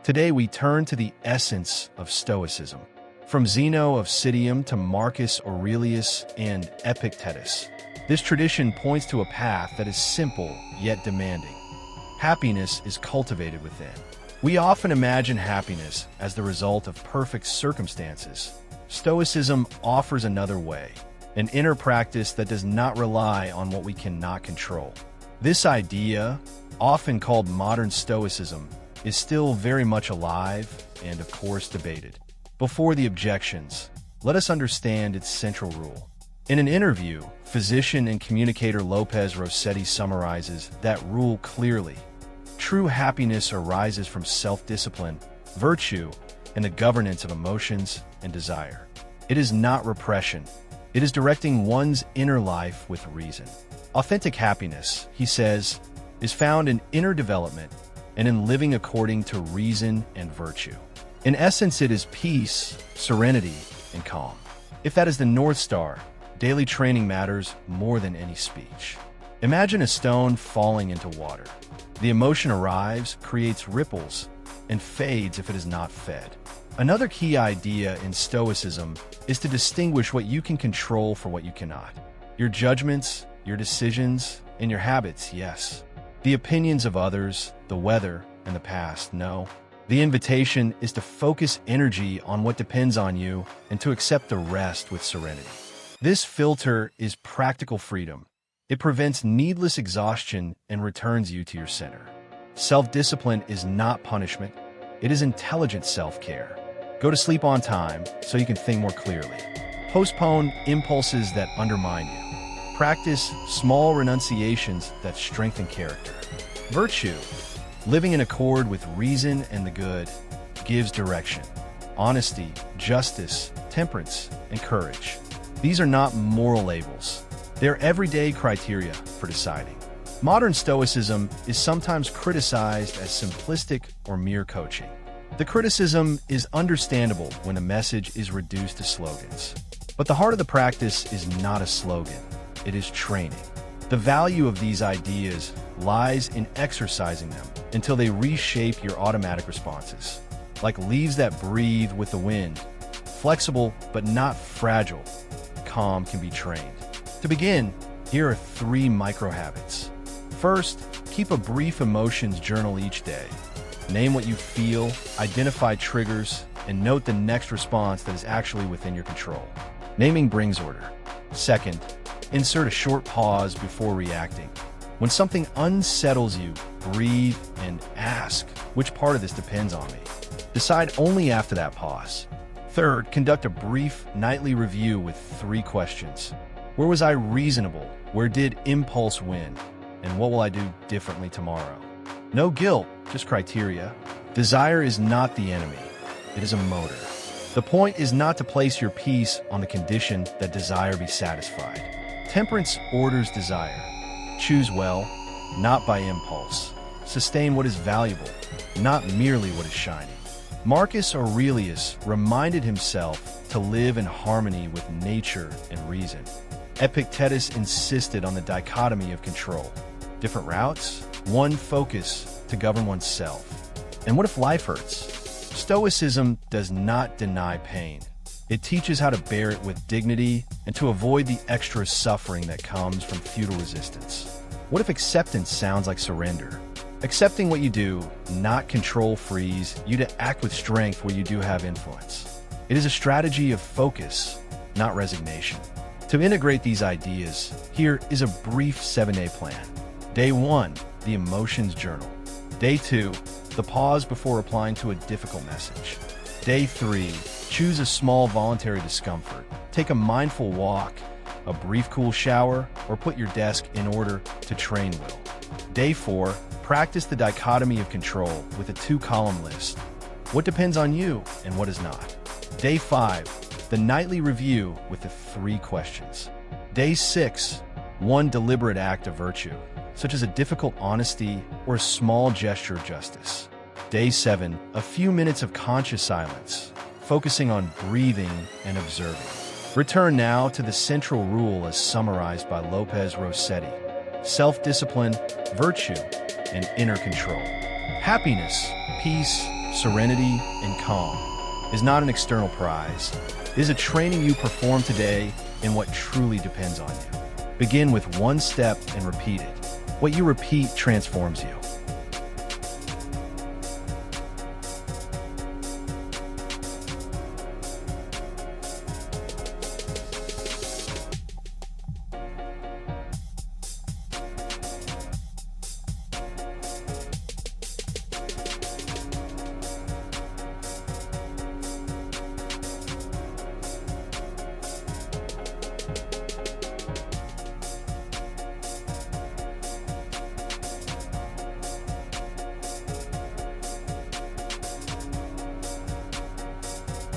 Today we turn to the essence of Stoicism. From Zeno of Citium to Marcus Aurelius and Epictetus, this tradition points to a path that is simple yet demanding. Happiness is cultivated within. We often imagine happiness as the result of perfect circumstances. Stoicism offers another way, an inner practice that does not rely on what we cannot control. This idea, often called modern Stoicism, is still very much alive and, of course, debated. Before the objections, let us understand its central rule. In an interview, physician and communicator Lopez Rossetti summarizes that rule clearly. True happiness arises from self-discipline, virtue, and the governance of emotions and desire. It is not repression. It is directing one's inner life with reason. Authentic happiness, he says, is found in inner development and in living according to reason and virtue. In essence, it is peace, serenity, and calm. If that is the North Star, daily training matters more than any speech. Imagine a stone falling into water. The emotion arrives, creates ripples, and fades if it is not fed. Another key idea in Stoicism is to distinguish what you can control from what you cannot. Your judgments, your decisions, and your habits, yes. The opinions of others, the weather, and the past, no. The invitation is to focus energy on what depends on you and to accept the rest with serenity. This filter is practical freedom. It prevents needless exhaustion and returns you to your center. Self-discipline is not punishment. It is intelligent self-care. Go to sleep on time so you can think more clearly. Postpone impulses that undermine you. Practice small renunciations that strengthen character. Virtue, living in accord with reason and the good, gives direction. Honesty, justice, temperance, and courage. These are not moral labels. They're everyday criteria for deciding. Modern Stoicism is sometimes criticized as simplistic or mere coaching. The criticism is understandable when a message is reduced to slogans. But the heart of the practice is not a slogan. It is training. The value of these ideas lies in exercising them until they reshape your automatic responses. Like leaves that breathe with the wind, flexible but not fragile, calm can be trained. To begin, here are 3 micro-habits. First, keep a brief emotions journal each day. Name what you feel, identify triggers, and note the next response that is actually within your control. Naming brings order. Second, insert a short pause before reacting. When something unsettles you, breathe and ask, which part of this depends on me? Decide only after that pause. Third, conduct a brief nightly review with 3 questions. Where was I reasonable? Where did impulse win? And what will I do differently tomorrow? No guilt, just criteria. Desire is not the enemy. It is a motor. The point is not to place your peace on the condition that desire be satisfied. Temperance orders desire. Choose well, not by impulse. Sustain what is valuable, not merely what is shiny. Marcus Aurelius reminded himself to live in harmony with nature and reason. Epictetus insisted on the dichotomy of control. Different routes, one focus to govern oneself. And what if life hurts? Stoicism does not deny pain. It teaches how to bear it with dignity and to avoid the extra suffering that comes from futile resistance. What if acceptance sounds like surrender? Accepting what you do, not control, frees you to act with strength where you do have influence. It is a strategy of focus, not resignation. To integrate these ideas, here is a brief 7-day plan. Day 1, the emotions journal. Day 2, the pause before replying to a difficult message. Day 3, choose a small voluntary discomfort. Take a mindful walk, a brief cool shower, or put your desk in order to train will. Day 4, practice the dichotomy of control with a 2-column list. What depends on you and what does not? Day 5, the nightly review with the 3 questions. Day 6, one deliberate act of virtue, such as a difficult honesty or a small gesture of justice. Day 7, a few minutes of conscious silence, focusing on breathing and observing. Return now to the central rule as summarized by Lopez Rossetti: self-discipline, virtue, and inner control. Happiness, peace, serenity, and calm is not an external prize. It is a training you perform today in what truly depends on you. Begin with one step and repeat it. What you repeat transforms you.